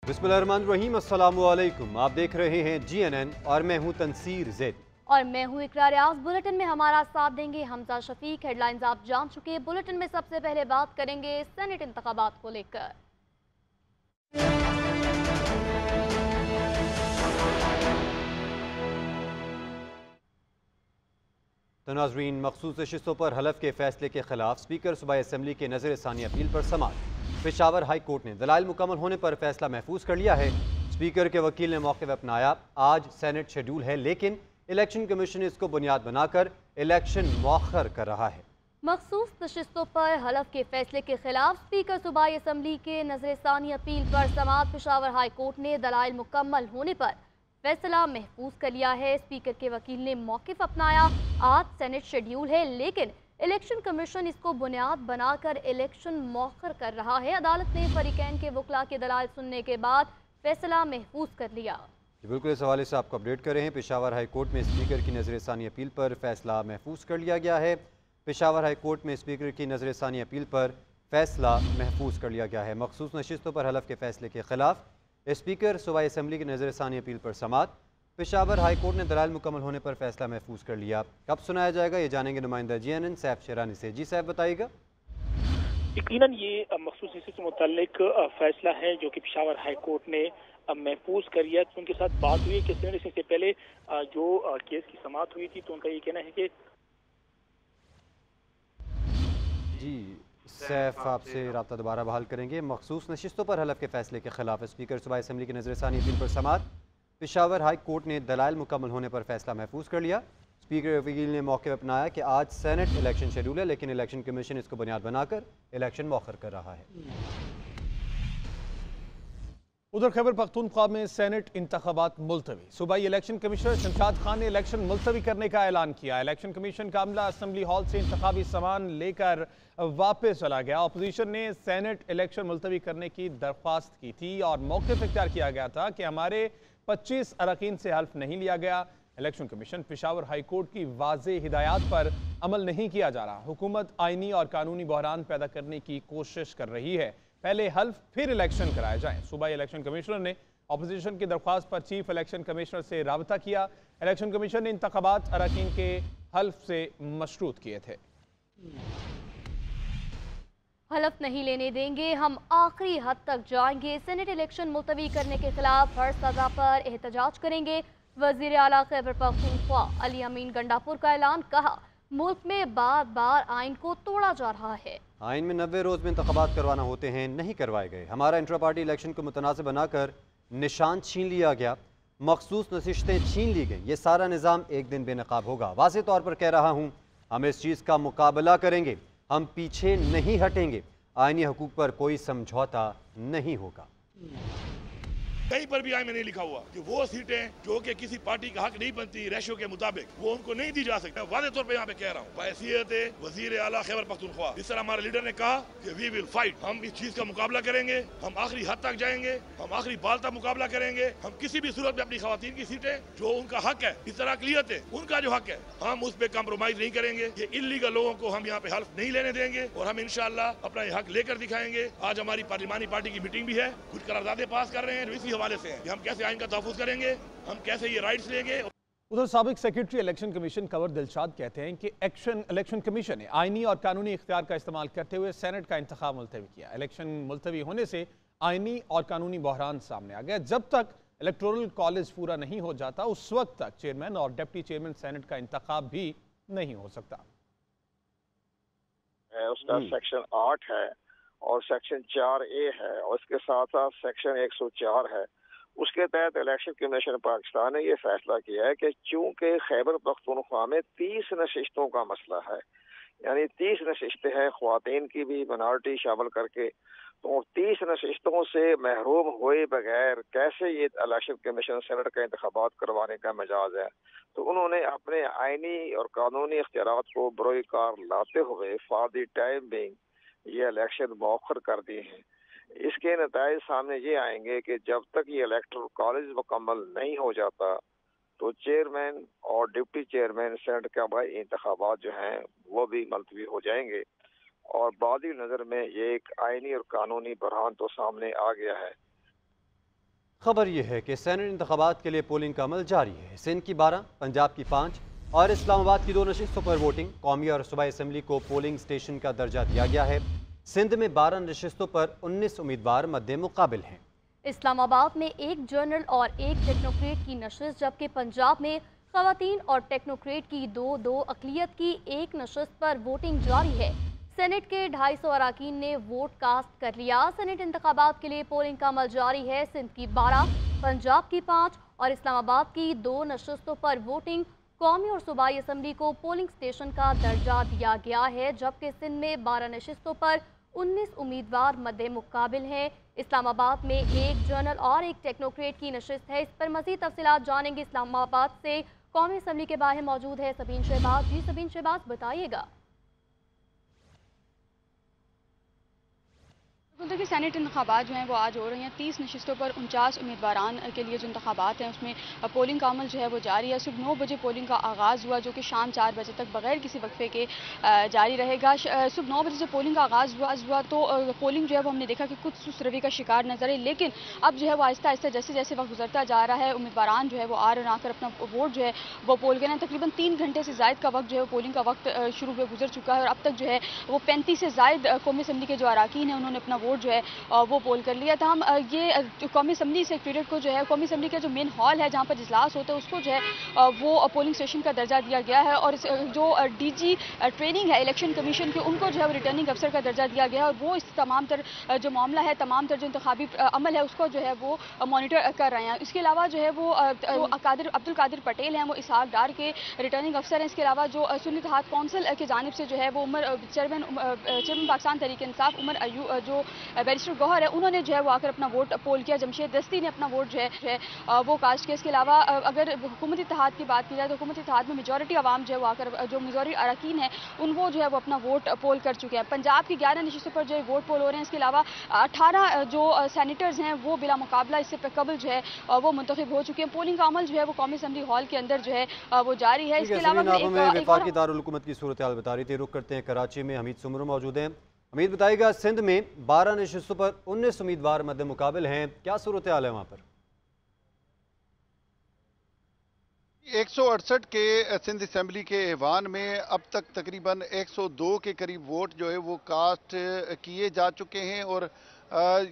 बिस्मिल्लाहिर्रहमानिर्रहीम, अस्सलामुअलैकुम। आप देख रहे हैं GNN और मैं हूं तनसीर ज़ैद। और मैं हूं इकरार आज़। बुलेटिन में हमारा साथ देंगे हमजा शफीक। हेडलाइंस आप जान चुके। बुलेटिन में सबसे पहले बात करेंगे सेनेट इंतखाबात को लेकर। तो नाज़रीन, मखसूस नशिस्तों पर हलफ के फैसले के खिलाफ स्पीकर सूबाई असम्बली के नज़र सानी अपील पर समाअत। पेशावर हाई कोर्ट ने दलाइल मुकम्मल होने पर फैसला महफूज कर लिया है। स्पीकर के वकील ने मौके अपनाया, आज सेनेट शेड्यूल है लेकिन इलेक्शन कमीशन इसको बुनियाद बनाकर इलेक्शन मौखर कर रहा है। मखसूस नशिस्तों पर हलफ के फैसले के खिलाफ स्पीकर सूबाई असम्बली के नजर सानी अपील पर समाअत। पेशावर हाई कोर्ट ने दलाइल मुकम्मल होने पर फैसला महफूज कर लिया है। स्पीकर के वकील ने मौक़िफ़ अपनाया, आज सेनेट शेड्यूल है लेकिन इलेक्शन कमीशन इसको बुनियाद बनाकर इलेक्शन मौखर कर रहा है। अदालत ने फरीकैन के वकला के दलाइल सुनने के बाद फैसला महफूज कर लिया। बिल्कुल, इस हवाले से आपको अपडेट कर रहे हैं। पेशावर हाई कोर्ट में स्पीकर की नज़र सानी अपील पर फैसला महफूज कर लिया गया है। पेशावर हाई कोर्ट में स्पीकर की नज़र सानी अपील पर फैसला महफूज कर लिया गया है। मखसूस नशिस्तों पर हलफ के फैसले के खिलाफ स्पीकर सूबाई असम्बली की नज़र सानी अपील पर समाअत। पेशावर हाई कोर्ट ने दलाइल मुकम्मल होने पर फैसला महफूज कर लिया। कब सुनाया जाएगा ये जानेंगे नुमाइंदा GNN सैफ शेरानी से। जी साहब, बताइएगा। यकीनन ये मखसूस इसी से मुतल्लिक फैसला है जो कि पेशावर हाई कोर्ट ने महफूज कर लिया। तो उनके साथ बात हुई कि इससे पहले जो केस की समाअत हुई थी तो उनका ये कहना है कि जी सैफ, आपसे रब्ता दोबारा बहाल करेंगे। मखसूस नशिस्तों पर हलफ के फैसले के खिलाफ स्पीकर सूबाई असम्बली की नज़र सानी अपील पर समाअत। पेशावर हाई कोर्ट ने दलाइल मुकम्मल होने पर फैसला महफूज कर लिया। स्पीकर वकील ने मौके अपनाया कि आज सेनेट इलेक्शन शेड्यूल है लेकिन इलेक्शन कमीशन इसको बुनियाद बनाकर इलेक्शन मौखर कर रहा है। उधर खैबर पख्तूनख्वा में सेनेट इंतखाबात मुलतवी। सूबाई इलेक्शन कमिश्नर शमशाद खान ने इलेक्शन मुलतवी करने का ऐलान किया। इलेक्शन कमीशन का अमला असम्बली हॉल से इंतखाबी सामान लेकर वापस चला गया। अपोजिशन ने सेनेट इलेक्शन मुलतवी करने की दरख्वास्त की थी और मौक़िफ़ इख्तियार किया गया था कि हमारे 25 अरकान से हल्फ नहीं लिया गया। Election commission Peshawar high court की वाज़ेह हिदायत पर अमल नहीं किया जा रहा। हुकूमत आइनी और कानूनी बहरान पैदा करने की कोशिश कर रही है। पहले हल्फ फिर इलेक्शन कराए जाएं। सूबाई इलेक्शन कमिश्नर ने अपोजिशन की दरख्वास्त पर चीफ इलेक्शन कमिश्नर से राबता किया। इलेक्शन कमीशन ने इंतखाबात अरकान के हल्फ से मशरूत किए थे। हलफ नहीं लेने देंगे, हम आखिरी हद तक जाएंगे। सेनेट इलेक्शन मुलतवी करने के खिलाफ हर सजा पर एहतजाज करेंगे। वजीर आला खैबर पख्तूनख्वा अली अमीन गंडापुर का ऐलान, कहा मुल्क में बार बार आइन को तोड़ा जा रहा है। आइन में 90 रोज़ में इंतखाबात करवाना होते हैं, नहीं करवाए गए। हमारा इंट्रा पार्टी इलेक्शन को मुतनाज़ बनाकर निशान छीन लिया गया, मखसूस नशिस्तें छीन ली गई। ये सारा निज़ाम एक दिन बेनकाब होगा। वाज़ेह तौर पर कह रहा हूँ, हम इस चीज़ का मुकाबला करेंगे, हम पीछे नहीं हटेंगे। आइनी हकूक़ पर कोई समझौता नहीं होगा। कहीं पर भी आइन में नहीं लिखा हुआ कि वो सीटें जो कि किसी पार्टी का हक नहीं बनती रेशियो के मुताबिक वो उनको नहीं दी जा सकती। वादे तौर पे यहाँ पे कह रहा हूँ, हैसियत वजीर आला खैबर पख्तूनख्वा, जिस तरह हमारे लीडर ने कहा कि वी विल फाइट, हम इस चीज का मुकाबला करेंगे, हम आखिरी हद तक जाएंगे, हम आखिरी बाल तक मुकाबला करेंगे। हम किसी भी सूरत में अपनी खवातीन की सीटें जो उनका हक है, इस तरह अकलियत है उनका जो हक है, हम उस पर कम्प्रोमाइज नहीं करेंगे। ये इल्लीगल लोगों को हम यहाँ पे हल्फ नहीं लेने देंगे और हम इंशाअल्लाह अपना हक लेकर दिखाएंगे। आज हमारी पार्लिमानी पार्टी की मीटिंग भी है, कुछ करारदादे पास कर रहे हैं जो इसी हवाले से है, हम कैसे आइन का तहफ़्फ़ुज़ करेंगे, हम कैसे ये राइट्स लेंगे। उधर साबिक secretary election commission Kanwar Dilshad कहते हैं कि इलेक्शन कमीशन ने आइनी और कानूनी इख्तियार का इस्तेमाल करते हुए सेनेट का इंतखाब मुलतवी किया। इलेक्शन मुलतवी होने से आइनी और कानूनी बहरान सामने आ गया। जब तक इलेक्टोरल कॉलेज पूरा नहीं हो जाता उस वक्त तक चेयरमैन और डिप्टी चेयरमैन सेनेट का इंतखाब भी नहीं हो सकता। उसका सेक्शन 8 है और सेक्शन 4A है और इसके साथ साथ सेक्शन 104 है। उसके तहत इलेक्शन कमीशन पाकिस्तान ने यह फैसला किया है कि चूंकि खैबर पख्तूनख्वा में 30 नशिस्तों का मसला है, यानी 30 नशिस्तें हैं ख्वातीन की भी मिनॉरिटी शामिल करके, तो 30 नशिस्तों से महरूम हुए बगैर कैसे ये इलेक्शन कमीशन सेनेट का इंतखाबात करवाने का मजाज है। तो उन्होंने अपने आइनी और कानूनी इख्तियारात को बरोए कार लाते हुए फॉर द टाइम बिंग ये इलेक्शन मौखर कर दिए हैं। इसके नतीजे सामने ये आएंगे कि जब तक ये इलेक्टोरल कॉलेज मुकम्मल नहीं हो जाता तो चेयरमैन और डिप्टी चेयरमैन सेनेट का भाई इंतखाबात जो हैं वो भी मुलतवी हो जाएंगे। और बादी नज़र में ये एक आइनी और कानूनी बहरान तो सामने आ गया है। खबर यह है कि सेनेट इंतखाबात के लिए पोलिंग का अमल जारी है। सिंध की 12, पंजाब की 5 और इस्लामाबाद की 2 नशिस्तों पर वोटिंग। कौमी और सूबाई असम्बली को पोलिंग स्टेशन का दर्जा दिया गया है। सिंध में 12 नशिस्तों पर 19 उम्मीदवार मद्दे मुकाबिल हैं। इस्लामाबाद में 1 जनरल और 1 टेक्नोक्रेट की नशिस्त, जबकि पंजाब में खवातीन और टेक्नोक्रेट की 2 अक़लियत की 1 नशिस्त पर वोटिंग जारी है। सेनेट के 250 अराकीन ने वोट कास्ट कर लिया। सेनेट इंतखाबात के लिए पोलिंग का अमल जारी है। सिंध की 12, पंजाब की 5 और इस्लामाबाद की 2 नशिस्तों पर वोटिंग। कौमी और सूबाई असम्बली को पोलिंग स्टेशन का दर्जा दिया गया है, जबकि सिंध में 12 नशिस्तों पर 19 उम्मीदवार मद्दे मुकाबिल हैं। इस्लामाबाद में 1 जनरल और 1 टेक्नोक्रेट की नशिस्त है। इस पर मज़ीद तफसीलात जानेंगे। इस्लामाबाद से कौमी असम्बली के बाहर मौजूद है सबीन शहबाज। जी सबीन शहबाज, बताइएगा। देखिए, सेनेट इंतखाबात जो हैं वो आज हो रही हैं। 30 नशिस्तों पर 49 उम्मीदवारान के लिए जो इंतखाबात हैं उसमें पोलिंग का अमल जो है वो जारी है। सुबह 9 बजे पोलिंग का आगाज़ हुआ, जो कि शाम 4 बजे तक बगैर किसी वक्फे के जारी रहेगा। सुबह 9 बजे जब पोलिंग का आगाज़ हुआ तो पोलिंग जो है वो हमने देखा कि कुछ सुस्त रवि का शिकार नजर है, लेकिन अब जो है वो आहिस्ता आहिस्ता जैसे जैसे वक्त गुजरता जा रहा है, उम्मीदवारान जो है वो आकर अपना वोट जो है वो पोल गए हैं। तकरीबन 3 घंटे से ज़ायद का वक्त जो है पोलिंग का वक्त शुरू हुए गुजर चुका है और अब तक जो है वो 35 से ज़ायद कौमी असम्बली के जो अराकीन हैं उन्होंने अपना वोट जो है वो पोल कर लिया था। हम ये कौमी असम्बली सेक्रेटरीट को जो है कौमी असम्बली का जो मेन हॉल है जहाँ पर इजलास होता है उसको जो है वो पोलिंग स्टेशन का दर्जा दिया गया है और जो डीजी ट्रेनिंग है इलेक्शन कमीशन के, उनको जो है रिटर्निंग अफसर का दर्जा दिया गया है और वो इस तमाम तर जो मामला है, तमाम तर जो इंतखाबी अमल है उसको जो है वो मॉनिटर कर रहे हैं। इसके अलावा जो है वो अब्दुल कादिर पटेल हैं, वो इसहाक डार के रिटर्निंग अफसर हैं। इसके अलावा जो सुन्नी इत्तेहाद कौंसिल की जानिब से जो है वो चेयरमैन पाकिस्तान तहरीक इंसाफ उमर अयूब जो बैरिस्टर गौहर है, उन्होंने जो है वो आकर अपना वोट पोल किया। जमशेद दस्ती ने अपना वोट जो है वो कास्ट किया। इसके अलावा अगर हुकूमती इत्तेहाद की बात की जाए तो हुकूमती इत्तेहाद में मेजॉरिटी आवाम जो है वो आकर जो मेजॉरिटी अरकान है उनको जो है वो अपना वोट पोल कर चुके हैं। पंजाब की 11 नशिस्तों पर जो है वोट पोल हो रहे हैं। इसके अलावा 18 जो सैनिटर्स हैं वो बिला मुकाबला इससे कबल जो है वो मुंतखब हो चुके हैं। पोलिंग का अमल जो है वो कौमी असम्बली हॉल के अंदर जो है वो जारी है। इसके अलावा वफाकी दारुल हुकूमत की सूरत हाल बता रही थी। रुख करते हैं कराची में, हमीद सुमरू मौजूद हैं। हमीद, बताइएगा, सिंध में 12 नशिस्तों पर 19 उम्मीदवार मद्दे मुकाबिल हैं, क्या सूरत हाल है वहाँ पर? 168 के सिंध असम्बली के ऐवान में अब तक तकरीबन 102 के करीब वोट जो है वो कास्ट किए जा चुके हैं और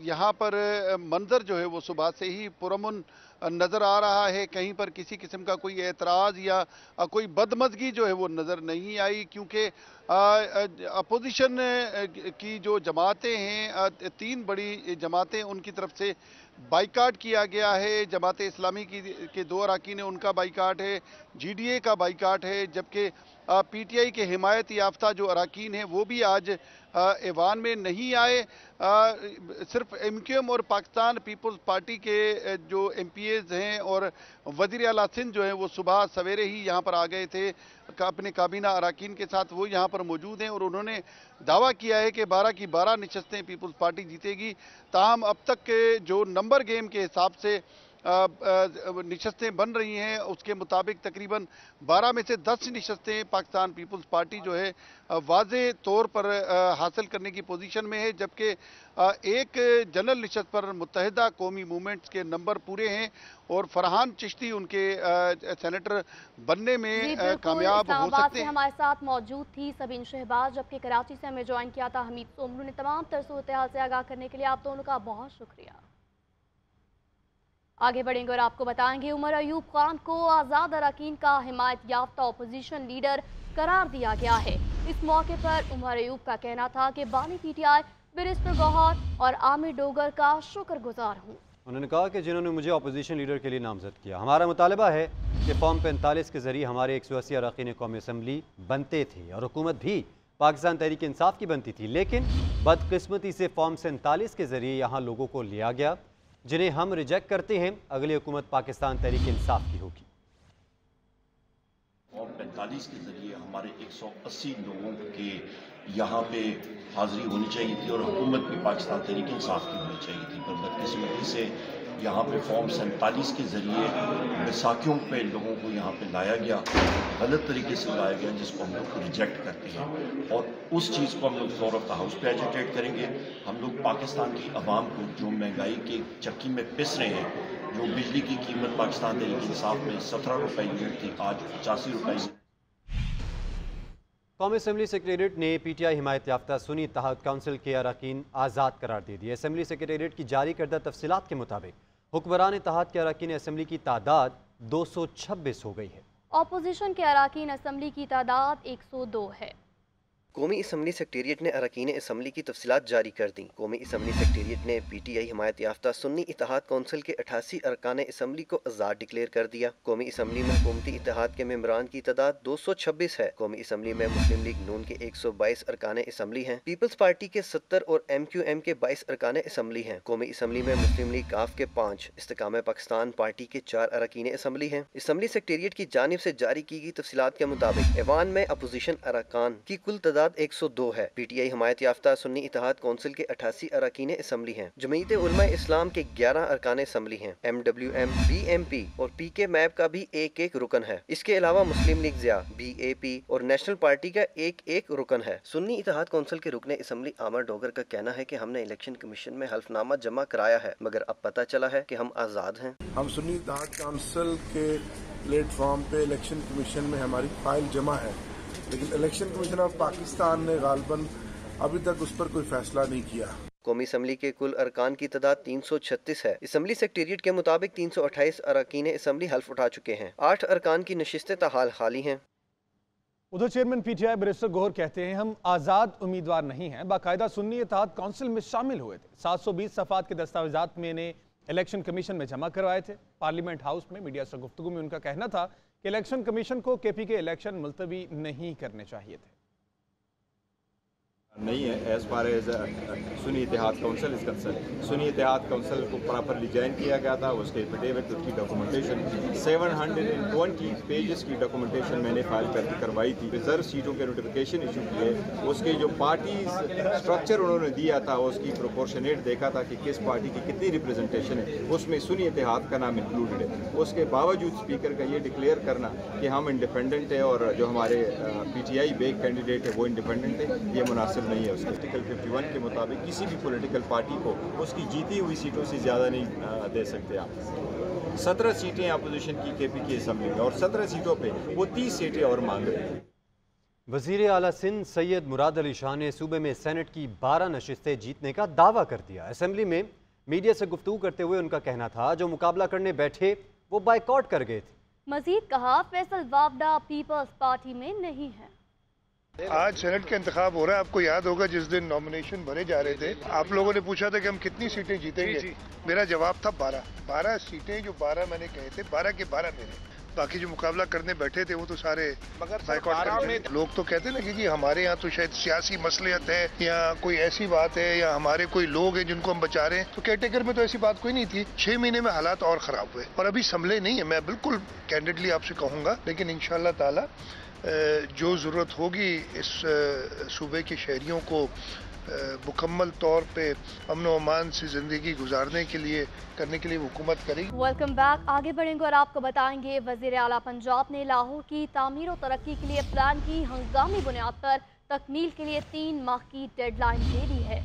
यहाँ पर मंजर जो है वो सुबह से ही पुरअमन नज़र आ रहा है। कहीं पर किसी किस्म का कोई एतराज़ या कोई बदमज़गी जो है वो नज़र नहीं आई, क्योंकि अपोजिशन की जो जमातें हैं, 3 बड़ी जमातें, उनकी तरफ से बाइकाट किया गया है। जमात इस्लामी के 2 अराकीन है, उनका बाइकाट है, GDA का बाइकाट है, जबकि PTI के हिमायत याफ्ता जो अराकीन हैं वो भी आज ऐवान में नहीं आए। सिर्फ MQM और पाकिस्तान पीपल्स पार्टी के जो MPAs हैं और वज़ीर आला सिंध जो हैं वो सुबह सवेरे ही यहाँ पर आ गए थे अपने काबीना अराकीन के साथ, वो यहाँ पर मौजूद हैं और उन्होंने दावा किया है कि 12 की 12 नशस्तें पीपल्स पार्टी जीतेगी। ताहम अब तक के जो नंबर गेम के हिसाब से नशस्तें बन रही हैं उसके मुताबिक तकरीबन 12 में से 10 नशस्तें पाकिस्तान पीपल्स पार्टी जो है वाज़े तौर पर हासिल करने की पोजीशन में है, जबकि एक जनरल नशस्त पर मुत्तहिदा कौमी मूवमेंट्स के नंबर पूरे हैं और फरहान चिश्ती उनके सेनेटर बनने में कामयाब हो सकते हैं। हमारे साथ मौजूद थी सबीन शहबाज, जबकि कराची से हमें ज्वाइन किया था हमीद सोमरू ने। तमाम तर सूरत हाल से आगाह करने के लिए आप दोनों का बहुत शुक्रिया। आगे बढ़ेंगे और आपको बताएंगे, उमर अयूब खान को आज़ाद अरकान का हिमायत याफ्ता अपोजिशन लीडर करार दिया गया है। इस मौके पर उमर अयूब का कहना था कि बानी PTI बैरिस्टर गौहर और आमिर डोगर का शुक्रगुजार हूँ। उन्होंने कहा कि जिन्होंने मुझे अपोजिशन लीडर के लिए नामजद किया, हमारा मुतालबा है कि फॉर्म 45 के जरिए हमारे 180 अरकान कौमी असम्बली बनते थे और हुकूमत भी पाकिस्तान तहरीक इंसाफ की बनती थी, लेकिन बदकिस्मती से फॉर्म 47 के जरिए यहाँ लोगों को लिया गया, जिन्हें हम रिजेक्ट करते हैं। अगली हुकूमत पाकिस्तान तहरीक इंसाफ की होगी। फॉर्म 45 के जरिए हमारे 180 लोगों के यहाँ पे हाजिरी होनी चाहिए थी और हुकूमत भी पाकिस्तान तहरीक इंसाफ की होनी चाहिए थी, पर बदकिस्मती से यहाँ पे फॉर्म 47 के ज़रिए बैसाखियों पे लोगों को यहाँ पे लाया गया, गलत तरीके से लाया गया, जिसको हम लोग रिजेक्ट करते हैं और उस चीज़ को हम लोग फ्लोर ऑफ द हाउस पे एजिटेट करेंगे। हम लोग पाकिस्तान की आवाम को जो महंगाई के चक्की में पिस रहे हैं, जो बिजली की कीमत पाकिस्तान तहरीक इंसाफ में 17 रुपये यूनिट थी, आज 85 रुपये। कौमी असम्बली सेक्रेटरीट ने PTI हिमायत याफ्ता सुन्नी इत्तेहाद काउंसिल के अरकान आज़ाद करार दे दिए। असम्बली सेक्रेटरीट की जारी करदा तफसीलात के मुताबिक हुक्मरान इत्तेहाद के अरकान असम्बली की तादाद 226 हो गई है। अपोजिशन के अरकान असम्बली की तादाद 102 है। कौमी असम्बली सेक्रेटरीट ने अरकान असम्बली की तफसीलात जारी कर दी। कौमी असम्बली सेक्रेटरीट ने PTI हिमायत याफ्ता सुन्नी इत्तेहाद काउंसिल के 88 अरकान असम्बली को आज़ाद डिक्लेयर कर दिया। कौमी असम्बली में हुकूमती इत्तेहाद के मेंबरान की तादाद 226 है। कौमी असम्बली में मुस्लिम लीग नून के 122 अरकान असम्बली हैं, पीपल्स पार्टी के 70 और MQM के 22 अरकान असम्बली हैं। कौमी असम्बली में मुस्लिम लीग काफ के 5, इस्तेकाम पाकिस्तान पार्टी के 4 अरकान असम्बली हैं। असम्बली सेक्रेटरीट की जानिब से जारी की गई तफसीलात के मुताबिक ऐवान में अपोजिशन अरकान की कुल तादाद 102 है। PTI हिमायत याफ्ता सुन्नी इत्तेहाद काउंसिल के 88 अरकान असम्बली हैं। जमीयत उलमा इस्लाम के 11 अरकान असम्बली हैं। MWM, BMP और PK मैप का भी एक रुकन है। इसके अलावा मुस्लिम लीग ज़िया, BAP और नेशनल पार्टी का एक रुकन है। सुन्नी इत्तेहाद काउंसिल के रुकन असम्बली आमर डोगर का कहना है कि हमने इलेक्शन कमीशन में हल्फनामा जमा कराया है, मगर अब पता चला है कि हम आज़ाद हैं। हम सुन्नी इत्तेहाद काउंसिल के प्लेटफॉर्म पे इलेक्शन कमीशन में हमारी फाइल जमा है, लेकिन इलेक्शन कमीशन ऑफ पाकिस्तान ने गालबन अभी तक उस पर कोई फैसला नहीं किया। कौमी असम्बली के कुल अरकान की तादाद 336 है। असम्बली सेक्रेटरीट के मुताबिक 328 अरकान असम्बली हल्फ उठा चुके हैं। 8 अरकान की नशिस्तें ताहाल खाली हैं। उधर चेयरमैन PTI बैरिस्टर गौहर कहते हैं, हम आज़ाद उम्मीदवार नहीं हैं, बाकायदा सुन्नी इत्तेहाद काउंसिल में शामिल हुए थे। 720 सफ़ात के दस्तावेजात मैंने इलेक्शन कमीशन में जमा करवाए थे। पार्लियामेंट हाउस में मीडिया से गुफ्तगू में उनका कहना था कि इलेक्शन कमीशन को KP के इलेक्शन मुलतवी नहीं करने चाहिए थे। नहीं है as far as Sunni Ittehad Council is concern. Sunni Ittehad Council को प्रॉपरली ज्वाइन किया गया था। उसके एफिडेविट, उसकी डॉक्यूमेंटेशन 720 पेजेस की डॉक्यूमेंटेशन मैंने फाइल करवाई थी। रिजर्व सीटों के नोटिफिकेशन इशू किए, उसके जो पार्टी स्ट्रक्चर उन्होंने दिया था उसकी प्रोपोर्शनेट देखा था कि किस पार्टी की कितनी रिप्रेजेंटेशन है, उसमें सुन्नी इत्तेहाद का नाम इंक्लूडेड है। उसके बावजूद स्पीकर का ये डिक्लेयर करना कि हम इंडिपेंडेंट है और जो हमारे PTI बेग कैंडिडेट है वो इंडिपेंडेंट है, ये मुनासिब नहीं है। उसके आर्टिकल 51 के मुताबिक किसी भी पॉलिटिकल पार्टी को उसकी जीती हुई सीटों से ज़्यादा नहीं दे सकते आप। 17 सीटें अपोजिशन की KP की असम्बली में और 17 सीटों पे वो 30 सीटें और मांग रहे हैं। वज़ीर आला सिंध सैयद मुराद अली शाह ने सूबे में सेनेट की 12 नशिस्तें जीतने का दावा कर दिया। असम्बली में मीडिया से गुफ्तगू करते हुए उनका कहना था, जो मुकाबला करने बैठे वो बाइकआउट कर गए थे। मजीद कहा, फैसल वावडा पीपल्स पार्टी में नहीं है। आज सेनेट का इंतखाब हो रहा है। आपको याद होगा जिस दिन नॉमिनेशन भरे जा रहे थे, आप लोगों ने पूछा था कि हम कितनी सीटें जीतेंगे। मेरा जवाब था 12 सीटें। जो 12 मैंने कहे थे, 12 के 12 मेरे। बाकी जो मुकाबला करने बैठे थे वो तो सारे बाइकआउट कर। लोग तो कहते ना कि हमारे यहाँ तो शायद सियासी मसलियत है या कोई ऐसी बात है या हमारे कोई लोग हैं जिनको हम बचा रहे हैं। तो केयरटेकर में तो ऐसी बात कोई नहीं थी। 6 महीने में हालात और ख़राब हुए और अभी संभले नहीं है। मैं बिल्कुल कैंडिडली आपसे कहूँगा, लेकिन इंशाअल्लाह ताला जो ज़रूरत होगी इस सूबे के शहरियों को मुकम्मल तौर पे अमन व अमान से ज़िंदगी गुजारने के लिए करने के लिए हुकूमत करेगी। Welcome back. आगे बढ़ेंगे और आपको बताएंगे, वज़ीर आला पंजाब ने लाहौर की तामीर और तरक्की के लिए प्लान की हंगामी बुनियाद पर तकमील के लिए 3 माह की डेडलाइन दे दी है।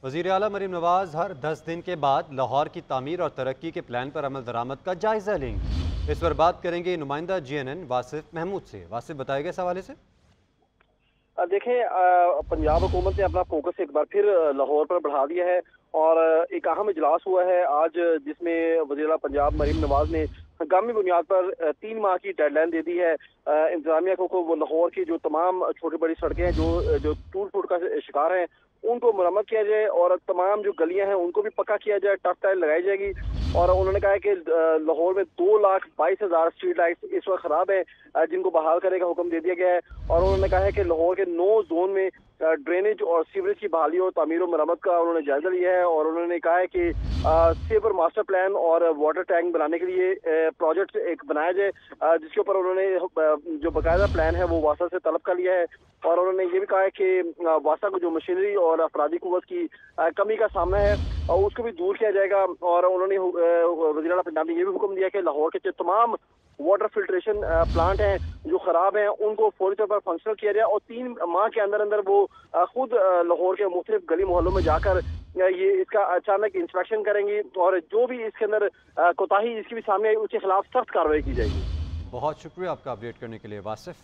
वज़ीर आला मरीम नवाज हर 10 दिन के बाद लाहौर की तामीर और तरक्की के प्लान पर अमल दरामद का जायजा लेंगे। इस पर बात करेंगे नुमाइंदा GNN वासिफ महमूद से। वासिफ, बताएगा इस हवाले से। देखें, पंजाब हुकूमत ने अपना फोकस एक बार फिर लाहौर पर बढ़ा दिया है और एक अहम इजलास हुआ है आज, जिसमें वज़ीर आला पंजाब मरीम नवाज ने हंगामी बुनियाद पर 3 माह की डेडलाइन दे दी है इंतजामिया को। वो लाहौर की जो तमाम छोटी बड़ी सड़कें हैं जो टूट फूट का शिकार हैं उनको मरम्मत किया जाए और तमाम जो गलियां हैं उनको भी पक्का किया जाए, टफ टाइल लगाई जाएगी। और उन्होंने कहा है कि लाहौर में 2,22,000 स्ट्रीट लाइट्स इस वक्त खराब है, जिनको बहाल करने का हुक्म दे दिया गया है। और उन्होंने कहा है कि लाहौर के 9 जोन में ड्रेनेज और सीवरेज की बहाली और तामीर मरम्मत का उन्होंने जायजा लिया है और उन्होंने कहा है कि सेवर मास्टर प्लान और वाटर टैंक बनाने के लिए प्रोजेक्ट एक बनाया जाए, जिसके ऊपर उन्होंने जो बाकायदा प्लान है वो वासा से तलब कर लिया है। और उन्होंने ये भी कहा है कि वासा को जो मशीनरी और अफरादी कुव्वत की कमी का सामना है उसको भी दूर किया जाएगा। और उन्होंने वज़ीर आला पंजाब ने ये भी हुक्म दिया कि लाहौर के तमाम वाटर फिल्ट्रेशन प्लांट हैं जो खराब हैं उनको फौरी तौर पर फंक्शनल किया जाए और 3 माह के अंदर अंदर वो खुद लाहौर के मुख्तलिफ गली मोहल्लों में जाकर ये इसका अचानक इंस्पेक्शन करेंगी और जो भी इसके अंदर कोताही जिसकी भी सामने आई उसके खिलाफ सख्त कार्रवाई की जाएगी। बहुत शुक्रिया आपका अपडेट करने के लिए वासिफ।